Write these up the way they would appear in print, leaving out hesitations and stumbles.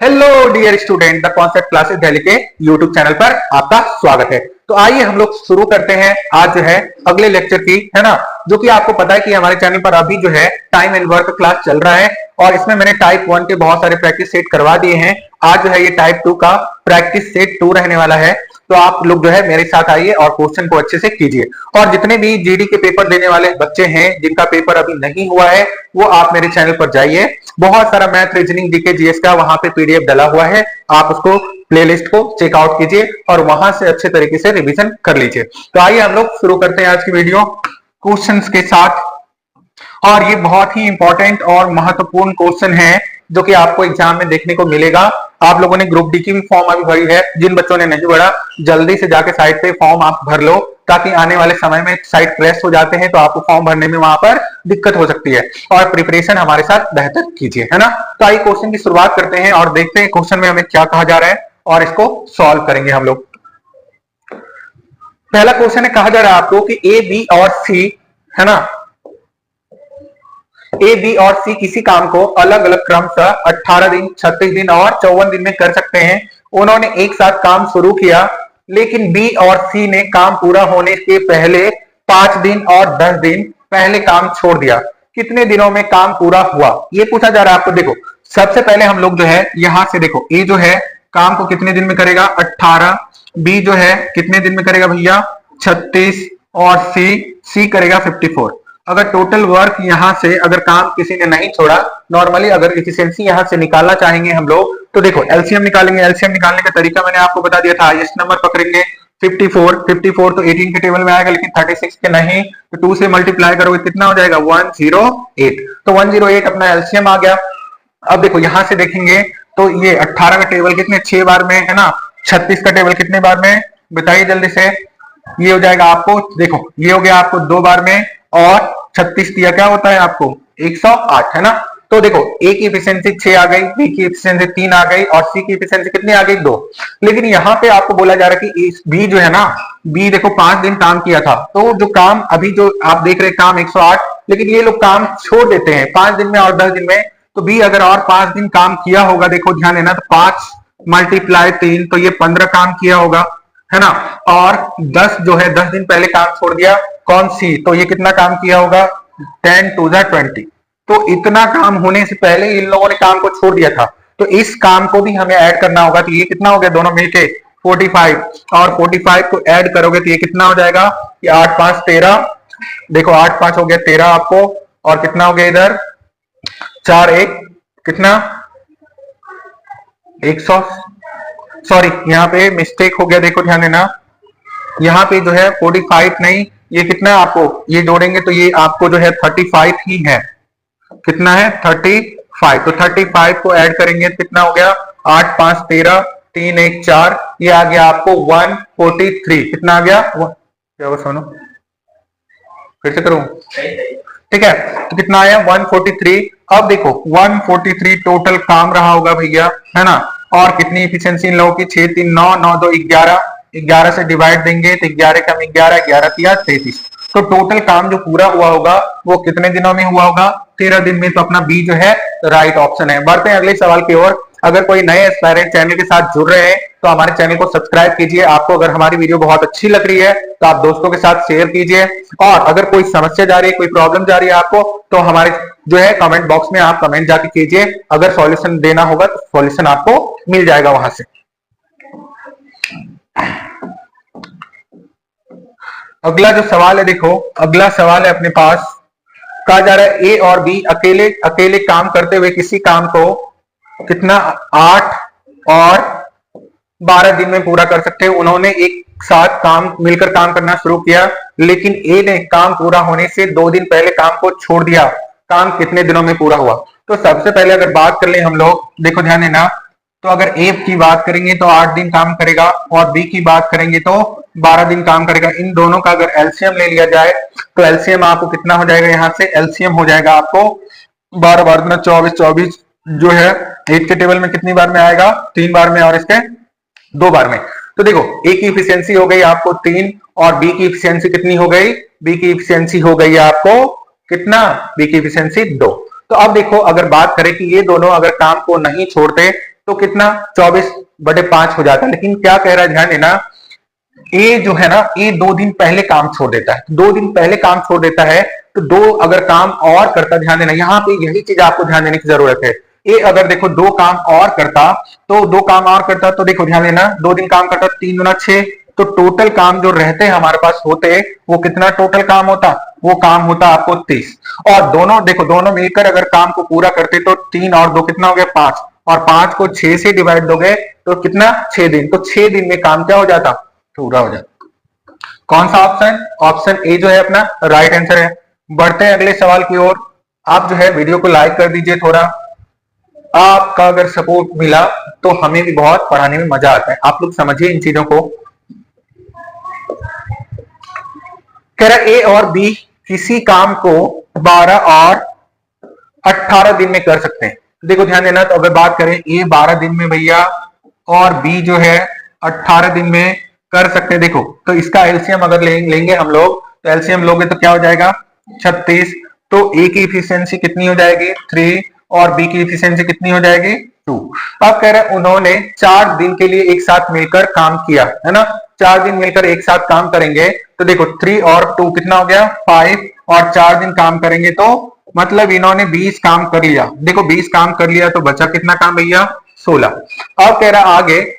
Hello dear student, the concept classes Delhi के YouTube channel पर आपका स्वागत है। तो आइए हम लोग शुरू करते हैं आज जो है अगले लेक्चर की, है ना। जो कि आपको पता है कि हमारे चैनल पर अभी जो है टाइम एंड वर्क क्लास चल रहा है और इसमें मैंने टाइप 1 के बहुत सारे प्रैक्टिस सेट करवा दिए हैं। आज जो है ये टाइप 2 का प्रैक्टिस सेट 2 रहने वाला है। तो आप लोग जो है मेरे साथ आइए और क्वेश्चन को अच्छे से कीजिए। और जितने भी जीडी के पेपर देने वाले बच्चे हैं जिनका पेपर अभी नहीं हुआ है, वो आप मेरे चैनल पर जाइए। बहुत सारा मैथ, रीजनिंग, जीके, जीएस का वहां पे पीडीएफ डला हुआ है। आप उसको प्लेलिस्ट को चेकआउट कीजिए और वहां से अच्छे तरीके से रिवीजन कर लीजिए। तो आइए हम लोग शुरू करते हैं आज की वीडियो क्वेश्चंस के साथ। और ये बहुत ही इंपॉर्टेंट और महत्वपूर्ण क्वेश्चन है जो कि आपको एग्जाम में देखने को मिलेगा। आप लोगों ने ग्रुप डी की भी फॉर्म अभी भरी है। जिन बच्चों ने नहीं भरा, जल्दी से जाके साइट पे फॉर्म आप भर लो, ताकि आने वाले समय में साइट क्रैश हो जाते हैं तो आपको फॉर्म भरने में वहां पर दिक्कत हो सकती है। और प्रिपरेशन हमारे साथ बेहतर कीजिए, है ना। तो आइए क्वेश्चन की शुरुआत करते हैं और देखते हैं क्वेश्चन में हमें क्या कहा जा रहा है और इसको सॉल्व करेंगे हम लोग। पहला क्वेश्चन है, कहा जा रहा है आपको कि ए, बी और सी, है ना, ए, बी और सी किसी काम को अलग अलग क्रम से 18 दिन, 36 दिन और 54 दिन में कर सकते हैं। उन्होंने एक साथ काम शुरू किया, लेकिन बी और सी ने काम पूरा होने के पहले 5 दिन और 10 दिन पहले काम छोड़ दिया। कितने दिनों में काम पूरा हुआ, ये पूछा जा रहा है आपको। देखो, सबसे पहले हम लोग जो है यहां से देखो, ए जो है काम को कितने दिन में करेगा 18, बी जो है कितने दिन में करेगा भैया 36 और सी करेगा 54। अगर टोटल वर्क यहां से अगर काम किसी ने नहीं छोड़ा, नॉर्मली अगर एफिशिएंसी यहां से निकालना चाहेंगे हम लोग, तो देखो एलसीएम निकालेंगे। एलसीएम निकालने का तरीका मैंने आपको बता दिया था। हाईएस्ट नंबर पकड़ेंगे 54 तो 18 के टेबल में आएगा, लेकिन 36 के नहीं, तो 2 से मल्टीप्लाई करोगे कितना हो जाएगा 108। तो 108 अपना एलसीएम आ गया। अब देखो यहां से देखेंगे तो ये 18 का टेबल कितने 6 बार में, है ना। 36 का टेबल कितने बार में बताइए जल्दी से। ये हो जाएगा आपको, देखो ये हो गया आपको 2 बार में, और 36 दिया क्या होता है आपको 108, है ना। तो देखो ए की एफिशिएंसी 6 आ गई, बी की एफिशिएंसी 3 आ गई और सी की एफिशिएंसी कितनी आ गई 2। लेकिन यहाँ पे आपको बोला जा रहा है कि बी जो है ना, बी देखो 5 दिन काम किया था, तो जो काम अभी जो आप देख रहे हैं काम 108, लेकिन ये लोग काम छोड़ देते हैं 5 दिन में और 10 दिन में। तो बी अगर और 5 दिन काम किया होगा, देखो ध्यान देना, तो 5 मल्टीप्लाई 3, तो ये 15 काम किया होगा, है ना। और 10 जो है 10 दिन पहले काम छोड़ दिया, कौन सी, तो ये कितना काम किया होगा 10 2 20। तो इतना काम होने से पहले इन लोगों ने काम को छोड़ दिया था, तो इस काम को भी हमें ऐड करना होगा। तो ये कितना हो गया दोनों मिलके 45, और 45 को ऐड करोगे तो ये कितना हो जाएगा कि 8 5 13। देखो 8 5 हो गया 13 आपको, और कितना हो गया इधर 4 1 कितना 100, सॉरी यहाँ पे मिस्टेक हो गया, देखो ध्यान देना। यहाँ पे जो है 45 नहीं, ये कितना है आपको, ये जोड़ेंगे तो ये आपको जो है 35 ही है। कितना है 35, तो 35 को ऐड करेंगे तो कितना हो गया 8 5 13 3 1 4, ये आ गया आपको 143। कितना आ गया क्या वो सुनो, फिर से करूं, ठीक है। तो कितना आया 143। अब देखो 143 टोटल काम रहा होगा भैया, है ना। और कितनी इफिशियंसी इन लोगों की 6 3 9 9 2 11, 11 से डिवाइड देंगे तो 11 कम 11, 11 3 33। तो टोटल काम जो पूरा हुआ होगा वो कितने दिनों में हुआ होगा 13 दिन में। तो अपना बी जो है राइट ऑप्शन है। बढ़ते हैं अगले सवाल की ओर। अगर कोई नए एस्पायरेंट चैनल के साथ जुड़ रहे हैं तो हमारे चैनल को सब्सक्राइब कीजिए। आपको अगर हमारी वीडियो बहुत अच्छी लग रही है तो आप दोस्तों के साथ शेयर कीजिए। और अगर कोई समस्या जा रही है, कोई प्रॉब्लम जा रही है आपको, तो हमारे जो है कमेंट बॉक्स में आप कमेंट जाके कीजिए। अगर सॉल्यूशन देना होगा तो सॉल्यूशन आपको मिल जाएगा वहां से। अगला जो सवाल है, देखो अगला सवाल है अपने पास, कहा जा रहा है ए और बी अकेले अकेले काम करते हुए किसी काम को कितना 8 और 12 दिन में पूरा कर सकते हैं। उन्होंने एक साथ काम मिलकर काम करना शुरू किया, लेकिन ए ने काम पूरा होने से 2 दिन पहले काम को छोड़ दिया। काम कितने दिनों में पूरा हुआ। तो सबसे पहले अगर बात कर ले हम लोग, देखो ध्यान देना, तो अगर ए की बात करेंगे तो 8 दिन काम करेगा, और बी की बात करेंगे तो 12 दिन काम करेगा। इन दोनों का अगर एलसीएम ले लिया जाए तो एलसीएम आपको कितना हो जाएगा, यहां से एलसीएम हो जाएगा आपको 12 12 24 24, जो है 8 के टेबल में कितनी बार में आएगा 3 बार में, और इसके 2 बार में। तो देखो ए की इफिशियंसी हो गई आपको 3, और बी की इफिशियंसी कितनी हो गई, बी की इफिशियंसी हो गई आपको कितना, बी की इफिशियंसी 2। तो अब देखो अगर बात करें कि ये दोनों अगर काम को नहीं छोड़ते तो कितना 24/5 हो जाता है। लेकिन क्या कह रहा है, ध्यान देना, ए जो है ना, ए 2 दिन पहले काम छोड़ देता है, 2 दिन पहले काम छोड़ देता है, तो दो अगर काम और करता, ध्यान देना यहाँ पे यही चीज आपको ध्यान देने की जरूरत है। ए अगर देखो 2 काम और करता, तो 2 काम और करता, तो देखो ध्यान देना, 2 दिन काम करता, 3 दूना 6, तो टोटल काम जो रहते हैं हमारे पास होते, वो कितना टोटल काम होता, वो काम होता आपको 30। और दोनों देखो, दोनों मिलकर अगर काम को पूरा करते तो 3 और 2 कितना हो गया 5, और 5 को 6 से डिवाइड दोगे तो कितना 6 दिन, तो 6 दिन में काम क्या हो जाता, पूरा हो जाता। कौन सा ऑप्शन, ऑप्शन ए जो है अपना राइट आंसर है। बढ़ते हैं अगले सवाल की ओर। आप जो है वीडियो को लाइक कर दीजिए थोड़ा, आपका अगर सपोर्ट मिला तो हमें भी बहुत पढ़ाने में मजा आता है। आप लोग समझिए इन चीजों को। कह रहा ए और बी किसी काम को 12 और 18 दिन में कर सकते हैं। देखो ध्यान देना, तो अगर बात करें ए 12 दिन में भैया, और बी जो है 18 दिन में कर सकते हैं। देखो तो इसका एलसीएम अगर लेंगे हम लोग, तो एलसीएम लोगे तो क्या हो जाएगा 36। तो ए की इफिशियंसी कितनी हो जाएगी 3, और बी की इफिशियंसी कितनी हो जाएगी 2। अब कह रहे हैं उन्होंने 4 दिन के लिए एक साथ मिलकर काम किया, है ना, 4 दिन मिलकर एक साथ काम करेंगे, तो देखो 3 और 2 कितना हो गया 5, और 4 दिन काम करेंगे तो मतलब इन्होंने 20 काम कर लिया। देखो 20 काम कर लिया तो बचा कितना काम भैया 16। अब कह रहा आगे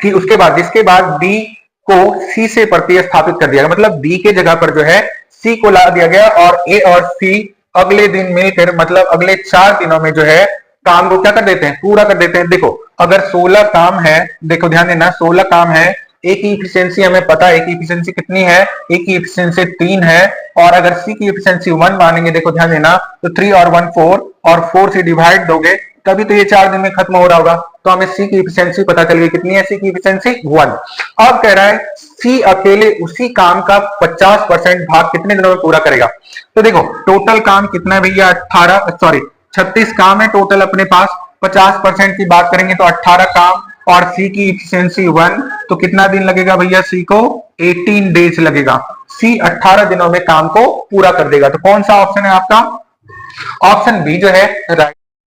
कि उसके बाद, जिसके बाद बी को सी से प्रतिस्थापित कर दिया गया, मतलब बी के जगह पर जो है सी को ला दिया गया, और ए और सी अगले दिन मिलकर, मतलब अगले 4 दिनों में जो है काम को क्या कर देते हैं, पूरा कर देते हैं। देखो अगर 16 काम है, देखो ध्यान देना 16 काम है, ए की इफिशियंसी हमें पता है, ए की इफिशियंसी कितनी है, ए की इफिशियंसी 3 है, और अगर सी की इफिशियंसी 1 मानेंगे, देखो ध्यान देना, तो 3 और 1 4, और 4 से डिवाइड दोगे तभी तो ये 4 दिन में खत्म हो रहा होगा। तो हमें सी की इफिशियंसी पता चल गई, कितनी है सी की इफिशियंसी 1। अब कह रहा है सी अकेले उसी काम का 50% भाग कितने दिनों में पूरा करेगा। तो देखो टोटल काम कितना है भैया 36 काम है टोटल अपने पास, 50% की बात करेंगे तो 18 काम, और सी की इफिशियंसी 1, तो कितना दिन लगेगा भैया सी को 18 डेज लगेगा। सी 18 दिनों में काम को पूरा कर देगा। तो कौन सा ऑप्शन है आपका, ऑप्शन बी जो है राइट।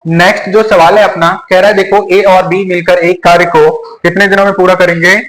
नेक्स्ट जो सवाल है अपना, कह रहा है देखो ए और बी मिलकर एक कार्य को कितने दिनों में पूरा करेंगे,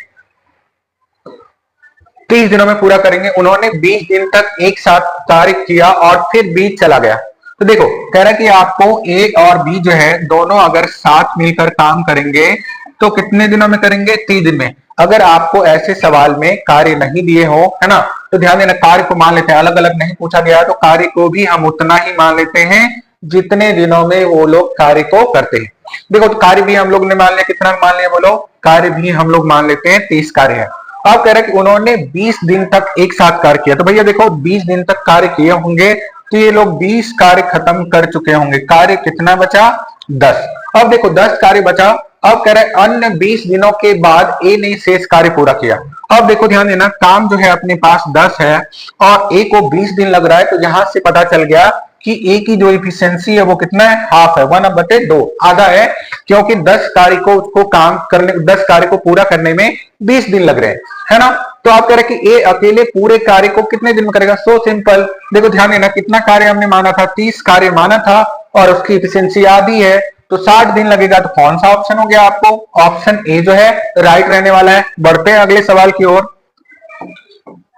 30 दिनों में पूरा करेंगे। उन्होंने 20 दिन तक एक साथ कार्य किया और फिर बी चला गया। तो देखो कह रहा है कि आपको ए और बी जो है दोनों अगर साथ मिलकर काम करेंगे तो कितने दिनों में करेंगे 30 दिन में। अगर आपको ऐसे सवाल में कार्य नहीं दिए हो, है ना, तो ध्यान देना कार्य को मान लेते हैं, अलग अलग नहीं पूछा गया तो कार्य को भी हम उतना ही मान लेते हैं जितने दिनों में वो लोग कार्य को करते हैं। देखो तो कार्य भी हम लोग ने मान लिया, कितना मान लिया बोलो, कार्य भी हम लोग मान लेते हैं 30 कार्य है। अब कह रहे कि उन्होंने 20 दिन तक एक साथ कार्य किया, तो भैया देखो 20 दिन तक कार्य किए होंगे तो ये लोग 20 कार्य खत्म कर चुके होंगे, कार्य कितना बचा 10। अब देखो 10 कार्य बचा। अब कह रहे अन्य 20 दिनों के बाद ए ने शेष कार्य पूरा किया। अब देखो ध्यान देना, काम जो है अपने पास 10 है और ए को 20 दिन लग रहा है, तो यहां से पता चल गया कि ए की जो इफिशियंसी है वो कितना है, हाफ है, 1/2, आधा है, क्योंकि 10 कार्य को उसको काम करने, 10 कार्य को पूरा करने में 20 दिन लग रहे हैं, है ना। तो आप कह रहे कि ए अकेले पूरे कार्य को कितने दिन में करेगा, सो सिंपल। देखो ध्यान देना, कितना कार्य हमने माना था, 30 कार्य माना था, और उसकी इफिशियंसी आधी है, तो 60 दिन लगेगा। तो कौन सा ऑप्शन हो गया आपको, ऑप्शन ए जो है राइट रहने वाला है। बढ़ते हैं अगले सवाल की ओर।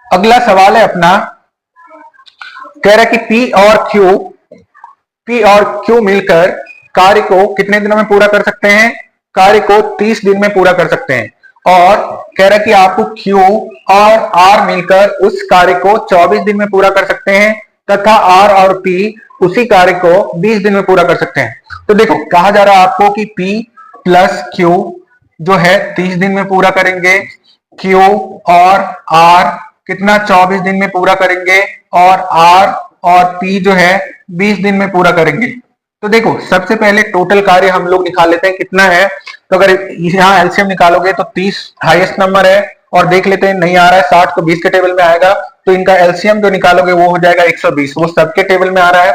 अगला सवाल है अपना, कह रहा है कि पी और क्यू मिलकर कार्य को कितने दिनों में पूरा कर सकते हैं, कार्य को 30 दिन में पूरा कर सकते हैं। और कह रहा है कि आपको क्यू और आर मिलकर उस कार्य को 24 दिन में पूरा कर सकते हैं, तथा आर और पी उसी कार्य को 20 दिन में पूरा कर सकते हैं। तो देखो कहा जा रहा है आपको कि P प्लस Q जो है 30 दिन में पूरा करेंगे, Q और R कितना 24 दिन में पूरा करेंगे, और R और P जो है 20 दिन में पूरा करेंगे। तो देखो सबसे पहले टोटल कार्य हम लोग निकाल लेते हैं कितना है। तो अगर यहाँ एलसीएम निकालोगे तो 30 हाईएस्ट नंबर है, और देख लेते हैं नहीं आ रहा है 60 तो 20 के टेबल में आएगा, तो इनका एलसीएम जो निकालोगे वो हो जाएगा 120, वो सबके टेबल में आ रहा है।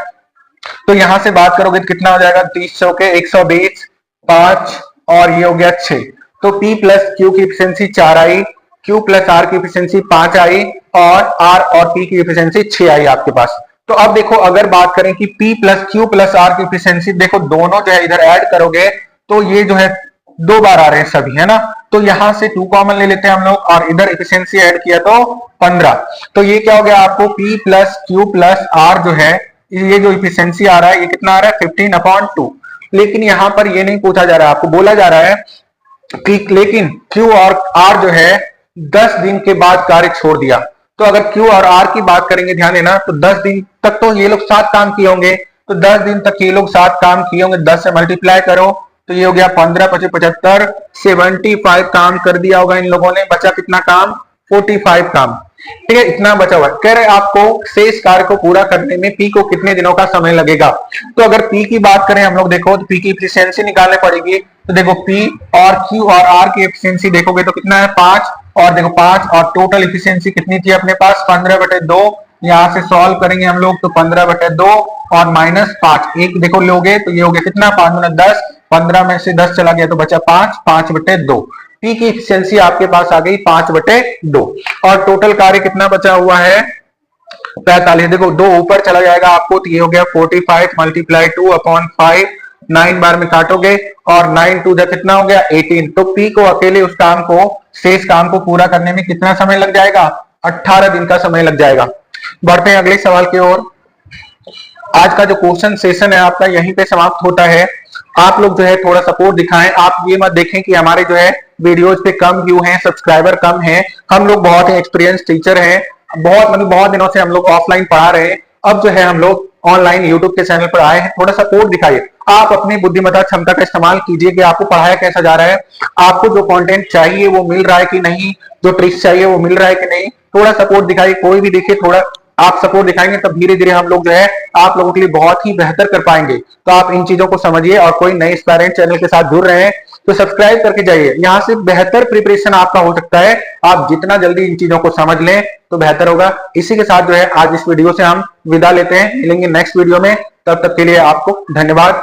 तो यहां से बात करोगे तो कितना हो जाएगा, 30 चौके 120, 5 और ये हो गया 6। तो P प्लस Q की इफिशियंसी 4 आई, Q प्लस R की इफिशियंसी 5 आई, और R और P की इफिशियंसी 6 आई आपके पास। तो अब देखो अगर बात करें कि P plus Q plus R की इफिशियंसी, देखो दोनों जो है इधर ऐड करोगे तो ये जो है 2 बार आ रहे हैं सभी, है ना। तो यहां से 2 कॉमन ले लेते हैं हम लोग और इधर एफिशिएंसी ऐड किया तो 15। तो ये क्या हो गया आपको P plus Q plus R जो है, ये जो इफिशियंसी आ रहा है ये कितना आ रहा है 15/2। लेकिन यहां पर ये नहीं पूछा जा रहा है, आपको बोला जा रहा है कि लेकिन Q और R जो है 10 दिन के बाद कार्य छोड़ दिया। तो अगर Q और R की बात करेंगे, ध्यान देना, तो 10 दिन तक तो ये लोग साथ काम किए होंगे। तो 10 दिन तक ये लोग साथ काम किए होंगे, 10 से मल्टीप्लाई करो तो ये हो गया 15 25 75, 75 काम कर दिया होगा इन लोगों ने। बचा कितना काम, 45 काम। ठीक है, इतना बचा हुआ। कह रहे आपको शेष कार्य को पूरा करने में P को कितने दिनों का समय लगेगा। तो अगर P की बात करें हम लोग, देखो तो P की एफिशिएंसी निकालनी पड़ेगी। तो देखो P और Q और R की एफिशिएंसी देखोगे तो कितना है 5, और देखो 5 और टोटल एफिशिएंसी कितनी थी अपने पास 15/2। यहां से सॉल्व करेंगे हम लोग तो 15/2 और -5 एक देखो लोगे तो ये हो गया कितना 5 गुना 10, 15 में से 10 चला गया तो बचा 5, 5/2। P की एफिशिएंसी आपके पास आ गई 5/2 और टोटल कार्य कितना बचा हुआ है 45। देखो 2 ऊपर चला जाएगा आपको तो ये हो गया 45 मल्टीप्लाई 2/5, 9 बार में काटोगे और 9 2 कितना हो गया 18। तो P को अकेले उस काम को, शेष काम को पूरा करने में कितना समय लग जाएगा, 18 दिन का समय लग जाएगा। बढ़ते हैं अगले सवाल की ओर। आज का जो क्वेश्चन सेशन है आपका यहीं पे समाप्त होता है। आप लोग जो है थोड़ा सपोर्ट दिखाएं, आप ये मत देखें कि हमारे जो है वीडियोज पे कम व्यू हैं, सब्सक्राइबर कम हैं। हम लोग बहुत ही एक्सपीरियंस टीचर हैं, बहुत दिनों से हम लोग ऑफलाइन पढ़ा रहे हैं। अब जो है हम लोग ऑनलाइन यूट्यूब के चैनल पर आए हैं, थोड़ा सपोर्ट दिखाइए। आप अपनी बुद्धिमत्ता क्षमता का इस्तेमाल कीजिए कि आपको पढ़ाया कैसा जा रहा है, आपको जो कंटेंट चाहिए वो मिल रहा है कि नहीं, जो ट्रिक्स चाहिए वो मिल रहा है कि नहीं। थोड़ा सपोर्ट दिखाइए, कोई भी देखिए थोड़ा आप सपोर्ट दिखाएंगे तब धीरे धीरे हम लोग जो है आप लोगों के लिए बहुत ही बेहतर कर पाएंगे। तो आप इन चीजों को समझिए और कोई नए एस्पायरेंट चैनल के साथ जुड़ रहे हैं तो सब्सक्राइब करके जाइए। यहाँ से बेहतर प्रिपरेशन आपका हो सकता है। आप जितना जल्दी इन चीजों को समझ लें तो बेहतर होगा। इसी के साथ जो है आज इस वीडियो से हम विदा लेते हैं, मिलेंगे नेक्स्ट वीडियो में। तब तक के लिए आपको धन्यवाद।